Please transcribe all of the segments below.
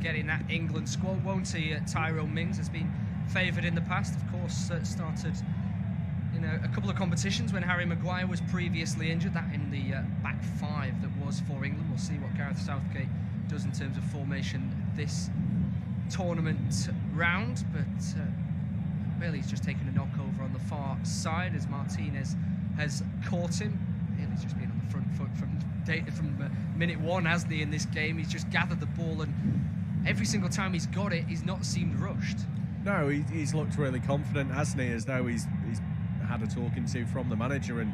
get in that England squad, won't he? Tyrone Mings has been favoured in the past, of course. Started a couple of competitions when Harry Maguire was previously injured. That in the back five that was for England. We'll see what Gareth Southgate does in terms of formation this tournament round. But Bailey's just taken a knock over on the far side as Martinez has caught him. Bailey's just been on the front foot from minute one, hasn't he, in this game? He's just gathered the ball, and every single time he's got it, he's not seemed rushed. No, he's looked really confident, hasn't he? As though he's had a talking to from the manager, and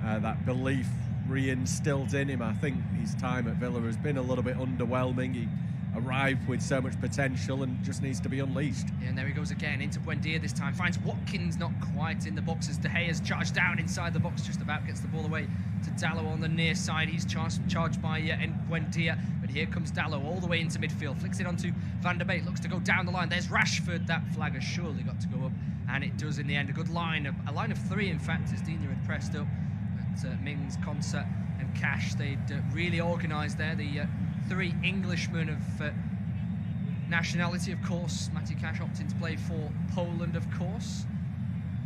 that belief re-instilled in him. I think his time at Villa has been a little bit underwhelming. He arrived with so much potential and just needs to be unleashed. Yeah, and there he goes again into Buendia this time. Finds Watkins not quite in the box as De Gea's charged down inside the box, just about gets the ball away to Dalot on the near side. He's charged by Buendia, but here comes Dalot all the way into midfield. Flicks it onto Van der Beek, looks to go down the line. There's Rashford. That flag has surely got to go up, and it does in the end. A good line, a line of three, in fact, as Digne had pressed up. But Mings, Konsa and Cash, they'd really organised there. The three Englishmen of nationality, of course. Matty Cash opting to play for Poland, of course.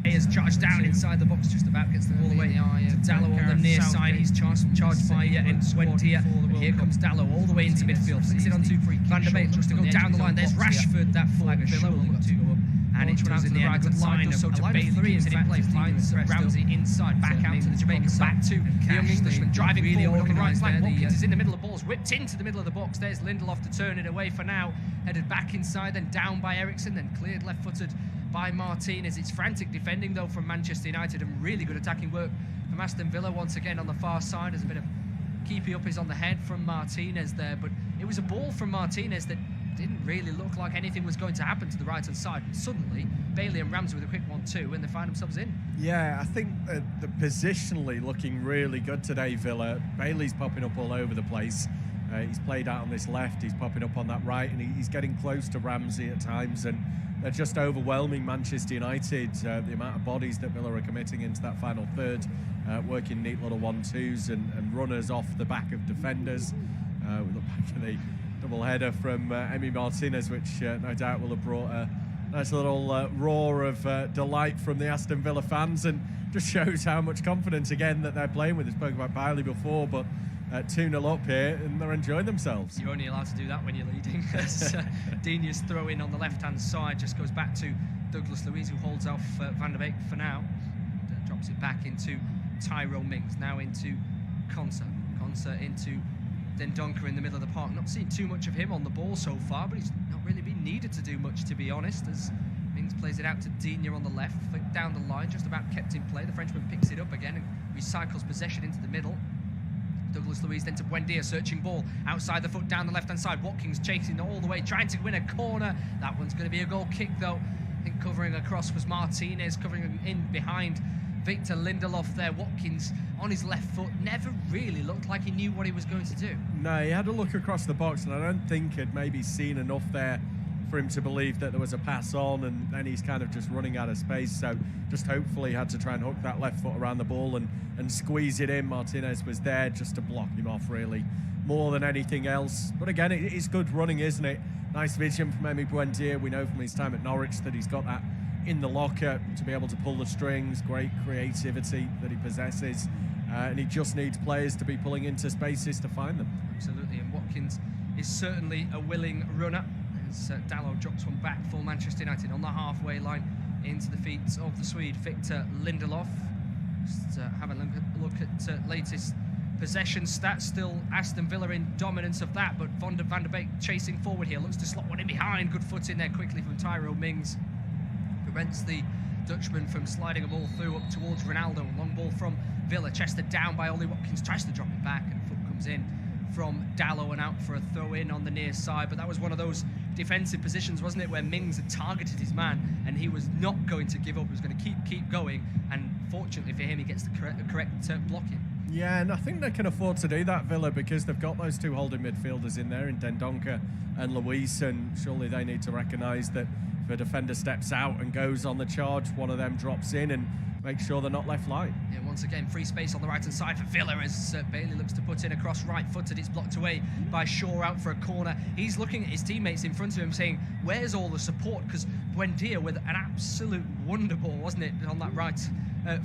He has charged down inside the box, just about gets the ball away to Dalot on the near side. He's charged by Buendia. Here comes Dalot all the way into midfield. Flicks it onto Van der Beek, looks to go down the line. There's Rashford. That flag has surely got to go up, and it does in the end. Good line, so to Bailey, three in fact, finds Ramsey inside, back out to the Jamaicans, back to the young Englishman, driving forward on the right flank. Watkins is in the middle of the balls, whipped into the middle of the box. There's Lindelof to turn it away for now, headed back inside, then down by Eriksson, then cleared left-footed by Martinez. It's frantic defending though from Manchester United, and really good attacking work from Aston Villa once again on the far side. There's a bit of keepy up is on the head from Martinez there, but it was a ball from Martinez that didn't really look like anything was going to happen to the right hand side, and suddenly Bailey and Ramsey with a quick 1-2 and they find themselves in. Yeah, I think the positionally looking really good today, Villa. Bailey's popping up all over the place. He's played out on this left, he's popping up on that right, and he's getting close to Ramsey at times, and they're just overwhelming Manchester United. The amount of bodies that Villa are committing into that final third, working neat little 1-2s and runners off the back of defenders. We look back at the double header from Emi Martinez, which no doubt will have brought a nice little roar of delight from the Aston Villa fans, and just shows how much confidence again that they're playing with. I spoke about Bailey before, but 2-0 up here and they're enjoying themselves. You're only allowed to do that when you're leading. Digne's throw in on the left hand side just goes back to Douglas Luiz, who holds off Van der Beek for now. Drops it back into Tyrone Mings, now into Konsa into Dendoncker in the middle of the park. Not seen too much of him on the ball so far, but he's not really been needed to do much, to be honest, as Mings plays it out to Digne on the left, flicked down the line, just about kept in play. The Frenchman picks it up again and recycles possession into the middle. Douglas Luiz then to Buendia, searching ball outside the foot down the left hand side. Watkins chasing all the way, trying to win a corner. That one's going to be a goal kick though. I think covering across was Martinez, covering in behind Victor Lindelof there. Watkins on his left foot, never really looked like he knew what he was going to do. No, he had a look across the box, and I don't think he'd maybe seen enough there for him to believe that there was a pass on, and then he's kind of just running out of space. So just hopefully had to try and hook that left foot around the ball and squeeze it in. Martinez was there just to block him off, really, more than anything else. But again, it is good running, isn't it? Nice vision from Emi Buendia. We know from his time at Norwich that he's got that in the locker to be able to pull the strings. Great creativity that he possesses, and he just needs players to be pulling into spaces to find them. Absolutely, and Watkins is certainly a willing runner. As Dalot drops one back for Manchester United on the halfway line into the feet of the Swede Victor Lindelof. Just have a look at latest possession stats. Still Aston Villa in dominance of that, but Van der Beek chasing forward here, looks to slot one in behind. Good foot in there quickly from Tyrone Mings. Prevents the Dutchman from sliding a ball through up towards Ronaldo. Long ball from Villa, chested down by Ollie Watkins, tries to drop it back, and foot comes in from Dalot and out for a throw-in on the near side. But that was one of those defensive positions, wasn't it, where Mings had targeted his man and he was not going to give up. He was going to keep going, and fortunately for him, he gets the correct blocking. Yeah, and I think they can afford to do that, Villa, because they've got those two holding midfielders in there in Dendoncker and Luiz, and surely they need to recognise that if a defender steps out and goes on the charge, one of them drops in, and make sure they're not left light. Yeah, once again, free space on the right-hand side for Villa as Bailey looks to put in across right-footed. It's blocked away by Shaw out for a corner. He's looking at his teammates in front of him saying, where's all the support? Because Buendia with an absolute wonder ball, wasn't it, on that right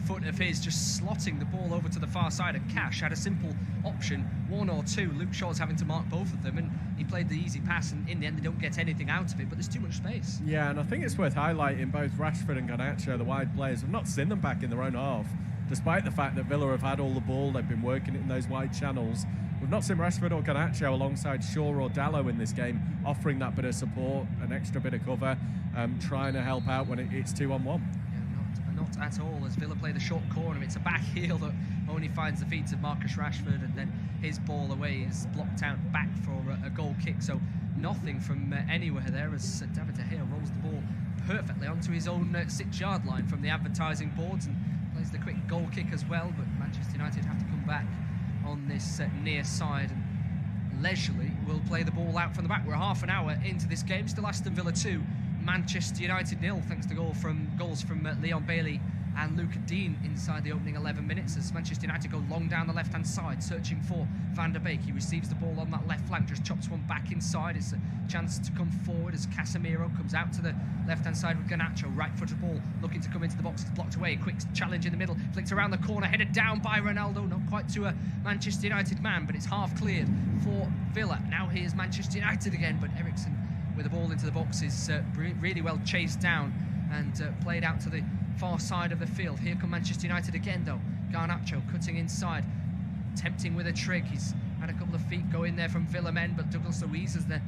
foot of his, just slotting the ball over to the far side. And Cash had a simple option, 1 or 2. Luke Shaw's having to mark both of them, and he played the easy pass, and in the end they don't get anything out of it, but there's too much space. Yeah, and I think it's worth highlighting both Rashford and Garnacho, the wide players. We've not seen them back in their own half, despite the fact that Villa have had all the ball. They've been working it in those wide channels. We've not seen Rashford or Garnacho alongside Shaw or Dalot in this game, offering that bit of support, an extra bit of cover, trying to help out when it's 2-on-1. Not at all, as Villa play the short corner. It's a back heel that only finds the feet of Marcus Rashford, and then his ball away is blocked out back for a goal kick. So nothing from anywhere there as David De Gea rolls the ball perfectly onto his own 6-yard line from the advertising boards and plays the quick goal kick as well. But Manchester United have to come back on this near side, and leisurely will play the ball out from the back. We're half an hour into this game, still Aston Villa 2, Manchester United 0, thanks to goals from Leon Bailey and Luca Dean inside the opening 11 minutes as Manchester United go long down the left-hand side, searching for Van der Beek. He receives the ball on that left flank, just chops one back inside. It's a chance to come forward as Casemiro comes out to the left-hand side with Garnacho. Right-footed ball, looking to come into the box. It's blocked away. Quick challenge in the middle, flicked around the corner, headed down by Ronaldo. Not quite to a Manchester United man, but it's half cleared for Villa. Now here's Manchester United again, but Eriksen with the ball into the box is really well chased down and played out to the far side of the field. Here come Manchester United again though. Garnacho cutting inside, tempting with a trick. He's had a couple of feet go in there from Villa men, but Douglas Luiz is the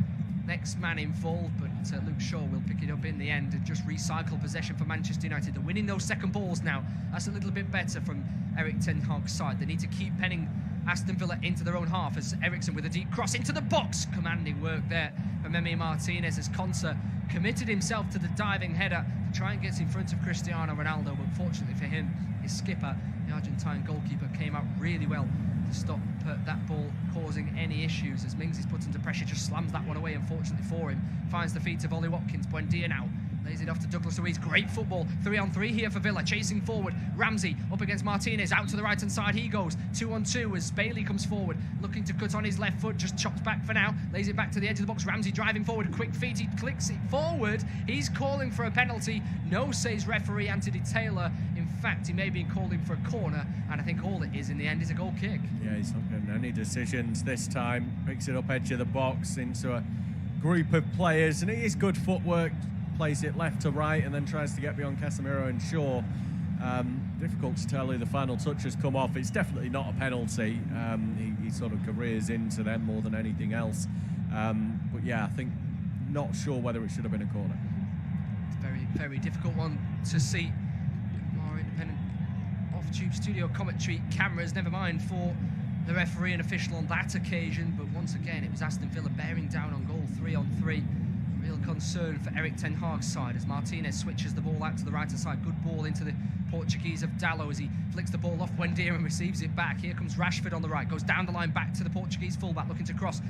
next man involved, but Luke Shaw will pick it up in the end and just recycle possession for Manchester United. They're winning those second balls now. That's a little bit better from Erik ten Hag's side. They need to keep penning Aston Villa into their own half as Eriksen with a deep cross into the box. Commanding work there from Emi Martinez as Konsa committed himself to the diving header to try and get in front of Cristiano Ronaldo, but fortunately for him, his skipper, the Argentine goalkeeper, came out really well to stop that ball causing any issues as Mings is put under pressure, just slams that one away, unfortunately for him. Finds the feet of Ollie Watkins. Buendia now lays it off to Douglas Luiz. Great football. 3-on-3 here for Villa. Chasing forward. Ramsey up against Martinez. Out to the right-hand side he goes. 2-on-2 as Bailey comes forward. Looking to cut on his left foot. Just chops back for now. Lays it back to the edge of the box. Ramsey driving forward. Quick feet. He clicks it forward. He's calling for a penalty. No, says referee Anthony Taylor. In fact, he may be calling for a corner. And I think all it is in the end is a goal kick. Yeah, he's not getting any decisions this time. Picks it up edge of the box into a group of players. And it is good footwork. Plays it left to right and then tries to get beyond Casemiro and Shaw. Difficult to tell who the final touch has come off. It's definitely not a penalty. He sort of careers into them more than anything else. But yeah, I think not sure whether it should have been a corner. It's a very, very difficult one to see. More independent off-tube studio commentary cameras, never mind for the referee and official on that occasion. But once again, it was Aston Villa bearing down on goal. 3-on-3. Real concern for Erik ten Hag's side as Martinez switches the ball out to the right-hand side. Good ball into the Portuguese of Dalot as he flicks the ball off Buendia and receives it back. Here comes Rashford on the right, goes down the line back to the Portuguese fullback, looking to cross,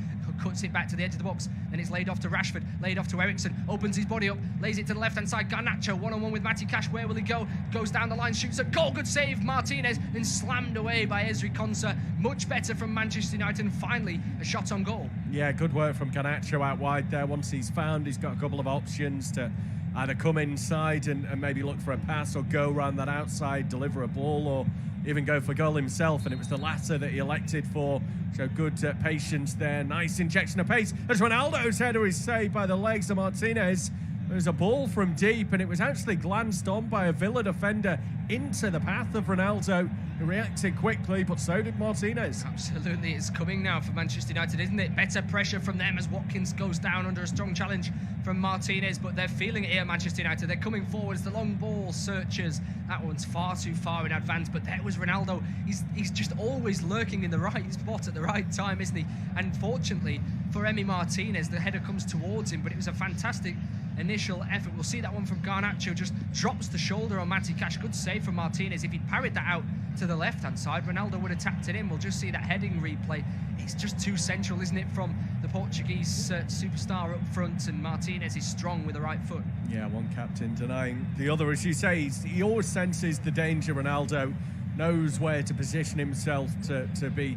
cuts it back to the edge of the box, then it's laid off to Rashford, laid off to Eriksen, opens his body up, lays it to the left-hand side. Garnacho one-on-one with Matty Cash. Where will he go? Goes down the line, shoots a goal. Good save, Martinez, then slammed away by Ezri Konsa. Much better from Manchester United, and finally a shot on goal. Yeah, good work from Garnacho out wide there. Once he's found, he's got a couple of options to either come inside and maybe look for a pass, or go around that outside, deliver a ball, or even go for goal himself, and it was the latter that he elected for. So good patience there. Nice injection of pace as Ronaldo's header is saved by the legs of Martinez. There's a ball from deep, and it was actually glanced on by a Villa defender into the path of Ronaldo, who reacted quickly, but so did Martinez. Absolutely, it's coming now for Manchester United, isn't it? Better pressure from them as Watkins goes down under a strong challenge from Martinez, but they're feeling it here, Manchester United. They're coming forward as the long ball searches. That one's far too far in advance, but there was Ronaldo. He's just always lurking in the right spot at the right time, isn't he? And fortunately for Emi Martinez, the header comes towards him, but it was a fantastic initial effort. We'll see that one from Garnacho, just drops the shoulder on Matty Cash. Good save from Martinez. If he'd parried that out to the left-hand side, Ronaldo would have tapped it in. We'll just see that heading replay. It's just too central, isn't it, from the Portuguese superstar up front, and Martinez is strong with the right foot. Yeah, one captain denying the other. As you say, he always senses the danger. Ronaldo knows where to position himself to be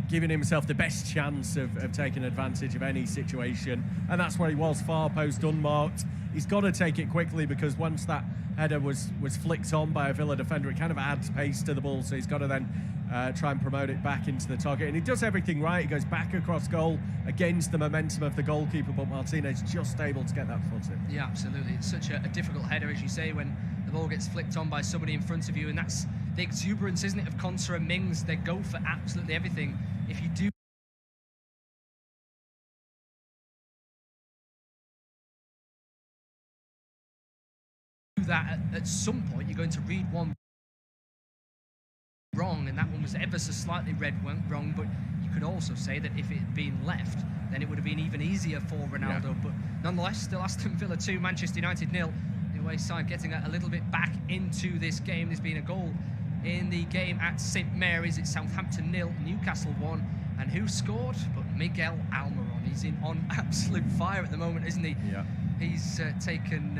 giving himself the best chance of taking advantage of any situation, and that's where he was, far post unmarked. He's got to take it quickly, because once that header was flicked on by a Villa defender, it kind of adds pace to the ball, so he's got to then try and promote it back into the target, and he does everything right. He goes back across goal against the momentum of the goalkeeper, but Martinez just able to get that foot in. Yeah, absolutely. It's such a difficult header, as you say, when the ball gets flicked on by somebody in front of you, and that's the exuberance, isn't it, of Konsa and Mings. They go for absolutely everything. If you do that at some point, you're going to read one wrong, and that one was ever so slightly read wrong, but you could also say that if it had been left, then it would have been even easier for Ronaldo. Yeah. But nonetheless, still Aston Villa 2, Manchester United 0. The away side getting a little bit back into this game. There's been a goal in the game at St Mary's. It's Southampton 0, Newcastle 1. And who scored? But Miguel Almiron. He's on absolute fire at the moment, isn't he? Yeah. He's taken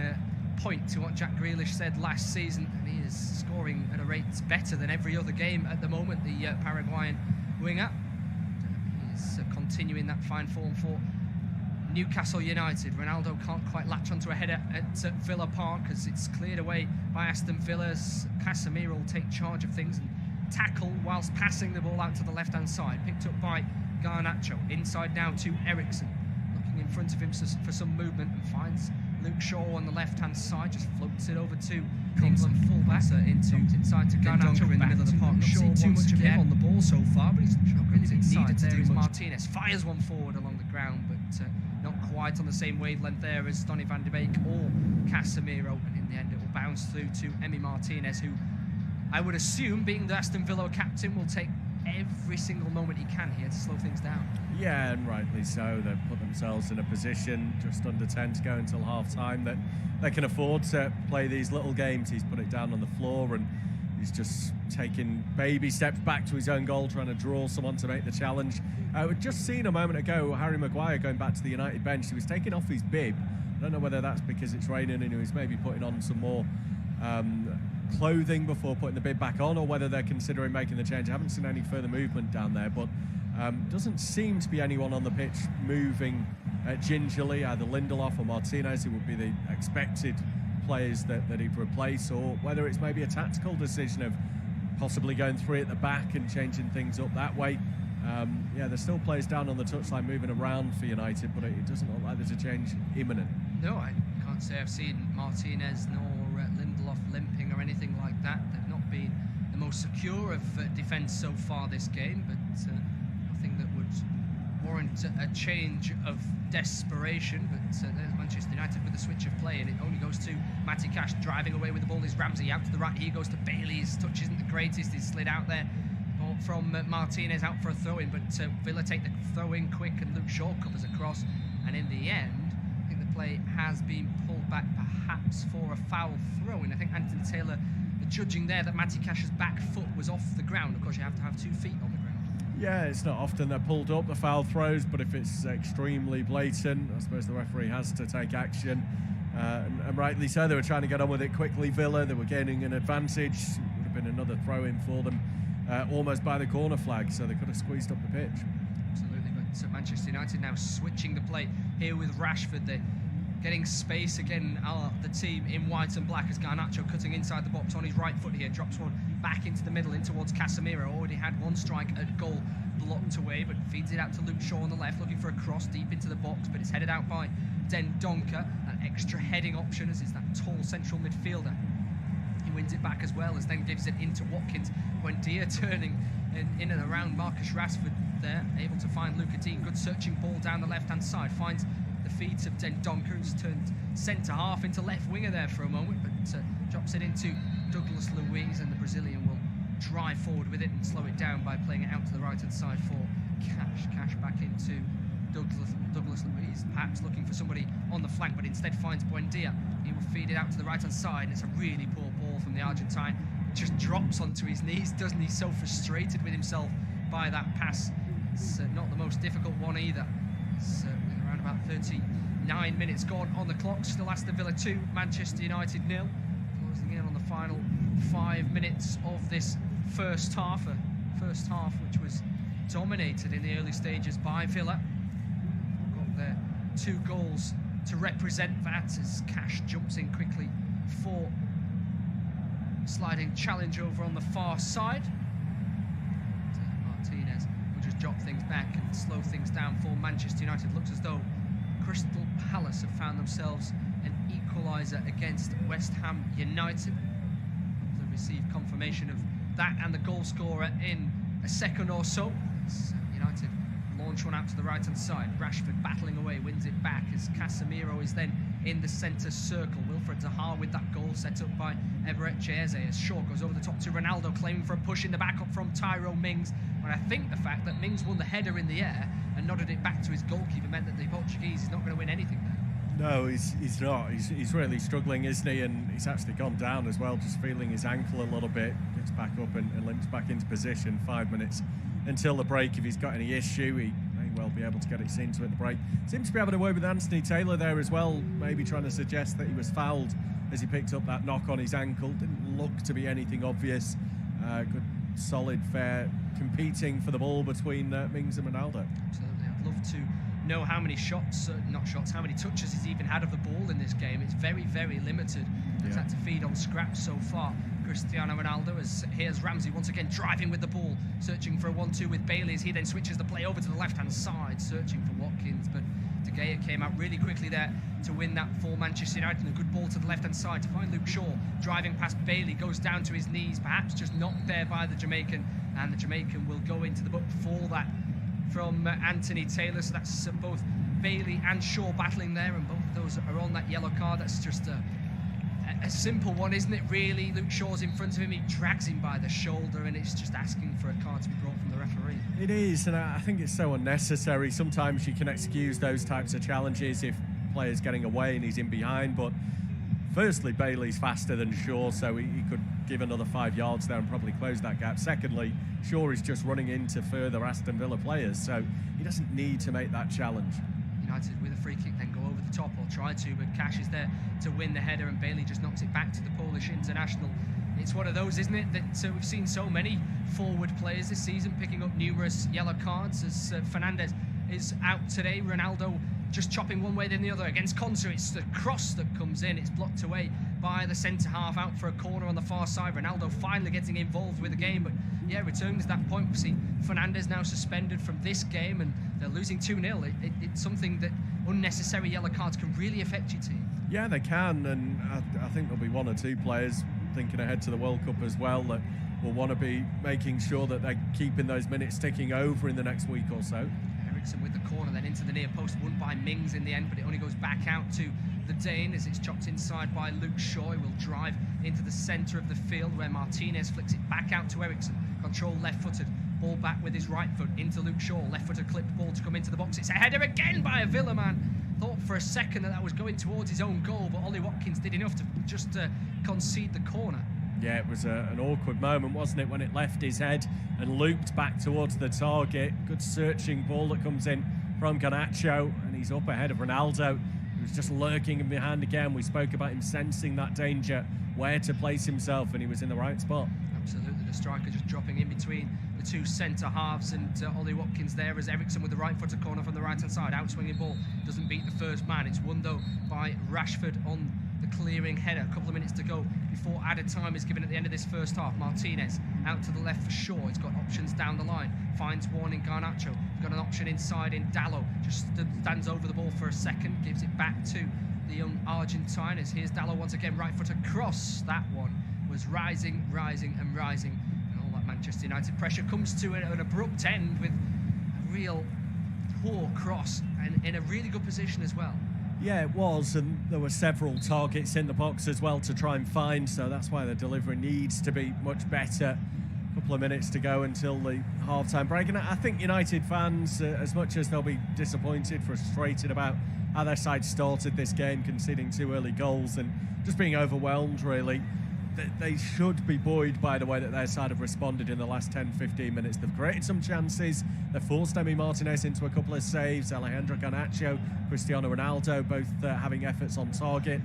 point to what Jack Grealish said last season, and he is scoring at a rate better than every other game at the moment, the Paraguayan winger. He's continuing that fine form for Newcastle United. Ronaldo can't quite latch onto a header at Villa Park, as it's cleared away by Aston Villa's. Casemiro will take charge of things and tackle whilst passing the ball out to the left-hand side. Picked up by Garnacho. Inside now to Eriksen. Looking in front of him for some movement, and finds Luke Shaw on the left-hand side. Just floats it over to England fullback. Inside to Garnacho in the middle of the park. Not seen too much of him on the ball so far, but he's not really needed to do much. Martinez fires one forward along the ground, but not quite on the same wavelength there as Donny van de Beek or Casemiro. And in the end, it will bounce through to Emi Martinez, who I would assume, being the Aston Villa captain, will take every single moment he can here to slow things down. Yeah, and rightly so. They've put themselves in a position just under 10 to go until half-time that they can afford to play these little games. He's put it down on the floor, and he's just taking baby steps back to his own goal, trying to draw someone to make the challenge. We've just seen a moment ago Harry Maguire going back to the United bench. He was taking off his bib. I don't know whether that's because it's raining and he was maybe putting on some more clothing before putting the bib back on, or whether they're considering making the change. I haven't seen any further movement down there, but doesn't seem to be anyone on the pitch moving gingerly, either Lindelof or Martinez, who would be the expected players that he'd replace, or whether it's maybe a tactical decision of possibly going three at the back and changing things up that way. Yeah, there's still players down on the touchline moving around for United, but it doesn't look like there's a change imminent. No, I can't say I've seen Martinez nor Lindelof limping or anything like that. They've not been the most secure of defence so far this game, but nothing that would warrant a change of desperation. But there's Manchester United with a switch of play, and it only goes to Matty Cash driving away with the ball. Is Ramsey out to the right? Here goes to Bailey. His touch isn't the greatest. He's slid out there from Martinez out for a throw-in, but Villa take the throw-in quick, and Luke Shaw covers across, and in the end I think the play has been pulled back, perhaps for a foul throw-in. I think Anthony Taylor judging there that Matty Cash's back foot was off the ground. Of course, you have to have 2 feet on the ground. Yeah, it's not often they're pulled up, the foul throws, but if it's extremely blatant, I suppose the referee has to take action. And rightly so, they were trying to get on with it quickly, Villa. They were gaining an advantage. It would have been another throw-in for them, almost by the corner flag, so they could have squeezed up the pitch. Absolutely, but Manchester United now switching the play here with Rashford. They're getting space again, the team in white and black, as Garnacho cutting inside the box on his right foot here, drops one back into the middle in towards Casemiro. Already had one strike at goal blocked away, but feeds it out to Luke Shaw on the left, looking for a cross deep into the box, but it's headed out by Dendoncker. An extra heading option, as is that tall central midfielder. He wins it back as well, as then gives it into Watkins. Buendia turning in and around Marcus Rashford there, able to find Luca Dean. Good searching ball down the left-hand side, finds the feet of Dendoncker, who's turned centre-half into left winger there for a moment, but drops it into Douglas Luiz, and the Brazilian will drive forward with it and slow it down by playing it out to the right-hand side for Cash. Cash back into Douglas Luiz. perhaps looking for somebody on the flank, but instead finds Buendia. He will feed it out to the right-hand side, and it's a really poor ball from the Argentine. Just drops onto his knees, doesn't he? So frustrated with himself by that pass. It's not the most difficult one either. It's with around about 39 minutes gone on the clock. Still Aston Villa 2, Manchester United 0. Closing in on the final 5 minutes of this first half. A first half which was dominated in the early stages by Villa. Got their 2 goals to represent that as Cash jumps in quickly for sliding challenge over on the far side. Martinez will just drop things back and slow things down for Manchester United. Looks as though Crystal Palace have found themselves an equaliser against West Ham United. They'll receive confirmation of that and the goal scorer in a second or so. United launch one out to the right-hand side. Rashford battling away, wins it back as Casemiro is then in the centre circle. Wilfred Zaha with that goal set up by Everett Jeze as Shaw goes over the top to Ronaldo, claiming for a push in the back up from Tyrone Mings. But I think the fact that Mings won the header in the air and nodded it back to his goalkeeper meant that the Portuguese is not going to win anything there. No, he's not. He's really struggling, isn't he? And he's actually gone down as well, just feeling his ankle a little bit. Gets back up and limps back into position. 5 minutes until the break. If he's got any issue, he may well be able to get it seen to at the break. Seems to be having a word with Anthony Taylor there as well, maybe trying to suggest that he was fouled as he picked up that knock on his ankle. Didn't look to be anything obvious. Good, solid, fair competing for the ball between Mings and Ronaldo. Absolutely. I'd love to know how many how many touches he's even had of the ball in this game. It's very, very limited. He's had to feed on scraps so far. Cristiano Ronaldo, as here's Ramsey once again driving with the ball, searching for a 1-2 with Bailey as he then switches the play over to the left-hand side, searching for Watkins, but De Gea came out really quickly there to win that for Manchester United, and a good ball to the left-hand side to find Luke Shaw, driving past Bailey, goes down to his knees, perhaps just knocked there by the Jamaican, and the Jamaican will go into the book for that from Anthony Taylor. So that's both Bailey and Shaw battling there, and both of those are on that yellow card. That's just a simple one, isn't it, really? Luke Shaw's in front of him, he drags him by the shoulder, and it's just asking for a card to be brought from the referee. It is, and I think it's so unnecessary. Sometimes you can excuse those types of challenges if players getting away and he's in behind, but firstly, Bailey's faster than Shaw, so he could give another 5 yards there and probably close that gap. Secondly, Shaw is just running into further Aston Villa players, so he doesn't need to make that challenge. United with a free kick then go over the top, or try to, but Cash is there to win the header, and Bailey just knocks it back to the Polish international. It's one of those, isn't it, that we've seen so many forward players this season picking up numerous yellow cards, as Fernandes is out today. Ronaldo just chopping one way then the other against Konsa. It's the cross that comes in, it's blocked away by the centre half, out for a corner on the far side. Ronaldo finally getting involved with the game, but yeah, returning to that point, we see Fernandes now suspended from this game, and they're losing 2-0. It's something that unnecessary yellow cards can really affect your team. Yeah, they can, and I think there'll be 1 or 2 players thinking ahead to the World Cup as well that will want to be making sure that they're keeping those minutes ticking over in the next week or so. Eriksson with the corner, then into the near post, won by Mings in the end, but it only goes back out to the Dane as it's chopped inside by Luke Shaw. He will drive into the centre of the field where Martinez flicks it back out to Eriksson. Control left-footed, ball back with his right foot into Luke Shaw. Left-footed clipped ball to come into the box. It's a header again by a Villa man. Thought for a second that was going towards his own goal, but Ollie Watkins did enough to just concede the corner. Yeah, it was an awkward moment, wasn't it, when it left his head and looped back towards the target. Good searching ball that comes in from Garnacho, and he's up ahead of Ronaldo, who's just lurking in behind again. We spoke about him sensing that danger, where to place himself, and he was in the right spot. Absolutely, the striker just dropping in between the 2 centre halves, and Ollie Watkins there as Eriksson with the right-footed corner from the right-hand side. Outswinging ball, doesn't beat the first man. It's won, though, by Rashford on the clearing header. A couple of minutes to go before added time is given at the end of this first half. Martinez out to the left for Shaw. He's got options down the line. Finds one in Garnacho. He's got an option inside in Dallo. Just stands over the ball for a second. Gives it back to the young Argentine. As here's Dallo once again. Right foot across. That one was rising. And all that Manchester United pressure comes to an abrupt end with a real poor cross and in a really good position as well. Yeah, it was, and there were several targets in the box as well to try and find, so that's why the delivery needs to be much better. A couple of minutes to go until the half-time break, and I think United fans, as much as they'll be disappointed, frustrated about how their side started this game, conceding 2 early goals and just being overwhelmed, really. They should be buoyed by the way that their side have responded in the last 10-15 minutes. They've created some chances. They've forced Emi Martinez into a couple of saves. Alejandro Garnacho, Cristiano Ronaldo, both having efforts on target.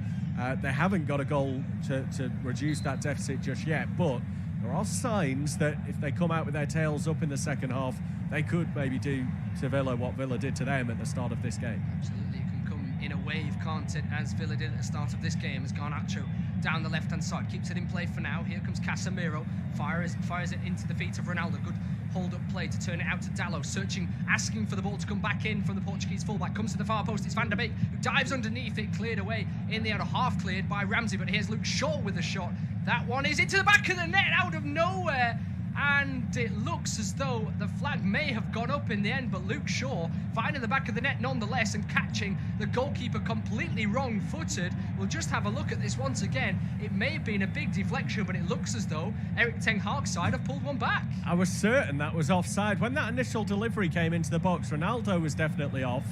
They haven't got a goal to reduce that deficit just yet, but there are signs that if they come out with their tails up in the second half, they could maybe do to Villa what Villa did to them at the start of this game. Absolutely, it can come in a wave, can't it, as Villa did at the start of this game, as Garnacho down the left-hand side keeps it in play for now. Here comes Casemiro, fires it into the feet of Ronaldo. Good hold-up play to turn it out to Dalot, searching, asking for the ball to come back in from the Portuguese fullback. Comes to the far post, it's Van der Beek, who dives underneath it, cleared away in the outer half, cleared by Ramsey, but here's Luke Shaw with a shot. That one is into the back of the net out of nowhere, and it looks as though the flag may have gone up in the end, but Luke Shaw finding the back of the net nonetheless and catching the goalkeeper completely wrong-footed. We'll just have a look at this once again. It may have been a big deflection, but it looks as though Erik ten Hag's side have pulled one back. I was certain that was offside. When that initial delivery came into the box, Ronaldo was definitely off,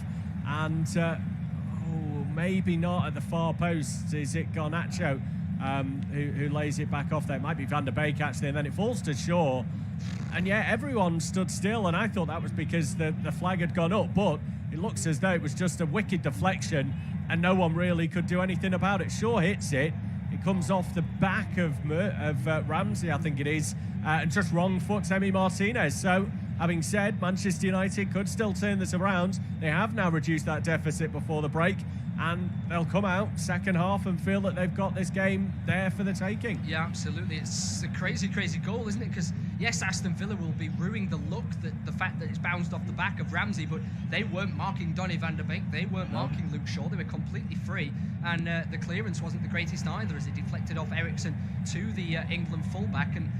and maybe not at the far post. Is it Garnacho who lays it back off there? It might be Van der Beek actually, and then it falls to Shaw. And yeah, everyone stood still, and I thought that was because the flag had gone up, but it looks as though it was just a wicked deflection and no one really could do anything about it. Shaw hits it, it comes off the back of Ramsey, I think it is, and just wrong foots Emi Martinez. So having said, Manchester United could still turn this around. They have now reduced that deficit before the break, and they'll come out second half and feel that they've got this game there for the taking. Yeah, absolutely. It's a crazy, crazy goal, isn't it? Because, yes, Aston Villa will be ruining the look, the fact that it's bounced off the back of Ramsey, but they weren't marking Donny van der Beek. They weren't marking Luke Shaw. They were completely free. And the clearance wasn't the greatest either, as it deflected off Ericsson to the England fullback. And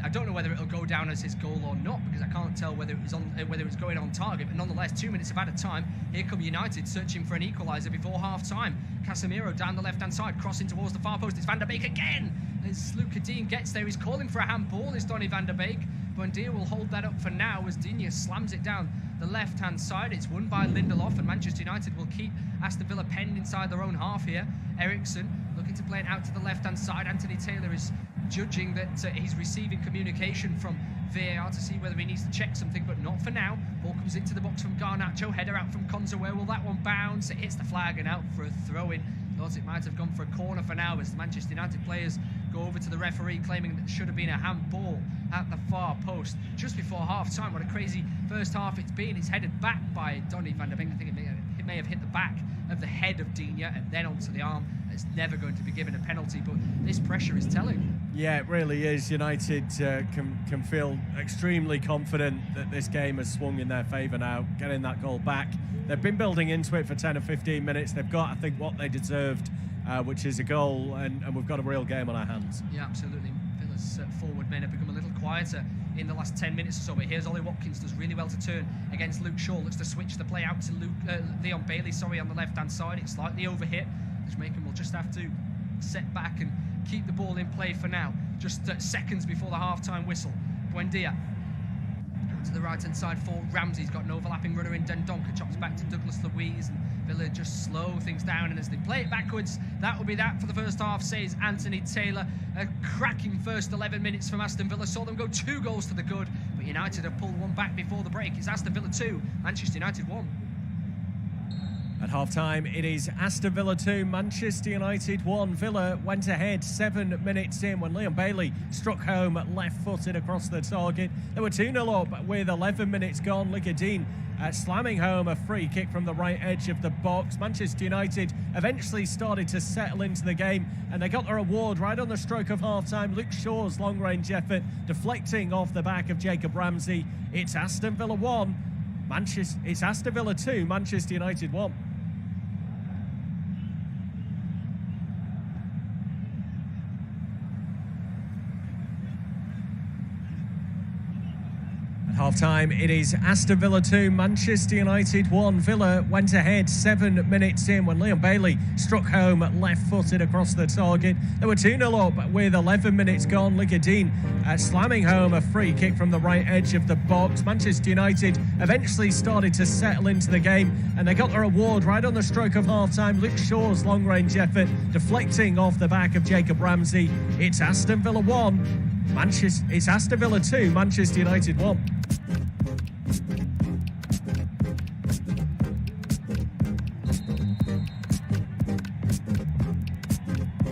I don't know whether it'll go down as his goal or not, because I can't tell whether it was going on target. But nonetheless, 2 minutes of added time. Here come United searching for an equaliser before half-time. Casemiro down the left-hand side, crossing towards the far post. It's Van der Beek again. As Luca Dean gets there, he's calling for a handball. It's Donny van der Beek. Buendia will hold that up for now as Digne slams it down the left-hand side. It's won by Lindelof, and Manchester United will keep Aston Villa penned inside their own half here. Ericsson looking to play it out to the left-hand side. Anthony Taylor is judging that he's receiving communication from VAR to see whether he needs to check something, but not for now. Ball comes into the box from Garnacho, header out from Konza. Where will that one bounce? It hits the flag and out for a throw-in. Thought it might have gone for a corner for now, as the Manchester United players go over to the referee, claiming that it should have been a handball at the far post just before half-time. What a crazy first half it's been. It's headed back by Donny van der Beek. I think it may have hit the back of the head of Digne and then onto the arm. It's never going to be given a penalty, but this pressure is telling. Yeah, it really is. United can feel extremely confident that this game has swung in their favour now, getting that goal back. They've been building into it for 10 or 15 minutes. They've got, I think, what they deserved, which is a goal, and we've got a real game on our hands. Yeah, absolutely. Villa's forward men have become a little quieter in the last 10 minutes or so, but here's Ollie Watkins, does really well to turn against Luke Shaw. Looks to switch the play out to Leon Bailey, on the left-hand side. It's slightly overhit. Jamaican will just have to set back and keep the ball in play for now. Just seconds before the half-time whistle. Buendia to the right-hand side for Ramsey's got an overlapping runner in Dendonka, chops back to Douglas Luiz, and Villa just slow things down, and as they play it backwards, that will be that for the first half, says Anthony Taylor. A cracking first 11 minutes from Aston Villa, saw them go 2 goals to the good, but United have pulled one back before the break. It's Aston Villa 2, Manchester United 1. At half-time, it is Aston Villa 2, Manchester United 1. Villa went ahead 7 minutes in when Leon Bailey struck home left-footed across the target. They were 2-0 up with 11 minutes gone. Ligadine slamming home a free kick from the right edge of the box. Manchester United eventually started to settle into the game, and they got their reward right on the stroke of half-time. Luke Shaw's long-range effort deflecting off the back of Jacob Ramsey. It's Aston Villa 1, it's Aston Villa 2, Manchester United 1. Half-time, it is Aston Villa 2, Manchester United 1. Villa went ahead 7 minutes in when Leon Bailey struck home left-footed across the target. They were 2-0 up with 11 minutes gone. Ligadine slamming home a free kick from the right edge of the box. Manchester United eventually started to settle into the game, and they got their reward right on the stroke of half-time. Luke Shaw's long-range effort deflecting off the back of Jacob Ramsey. It's Aston Villa 1. It's Aston Villa 2, Manchester United 1.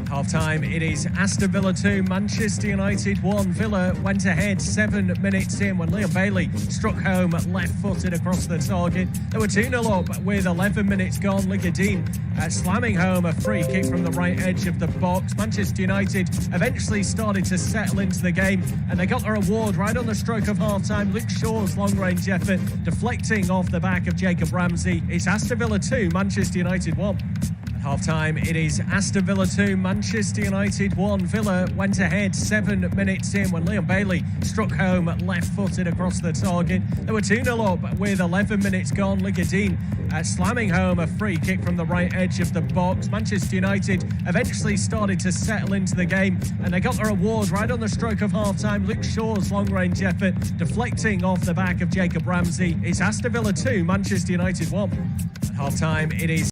Half-time, it is Aston Villa 2, Manchester United 1. Villa went ahead 7 minutes in when Leon Bailey struck home left-footed across the target. They were 2-0 up with 11 minutes gone. Ligadine slamming home a free kick from the right edge of the box. Manchester United eventually started to settle into the game, and they got their reward right on the stroke of half-time. Luke Shaw's long-range effort deflecting off the back of Jacob Ramsey. It's Aston Villa 2, Manchester United 1. Half-time, it is Aston Villa 2, Manchester United 1. Villa went ahead 7 minutes in when Leon Bailey struck home left-footed across the target. They were 2-0 up with 11 minutes gone. Ligadine slamming home a free kick from the right edge of the box. Manchester United eventually started to settle into the game, and they got their reward right on the stroke of half-time. Luke Shaw's long-range effort deflecting off the back of Jacob Ramsey. It's Aston Villa 2, Manchester United 1. Half-time, it is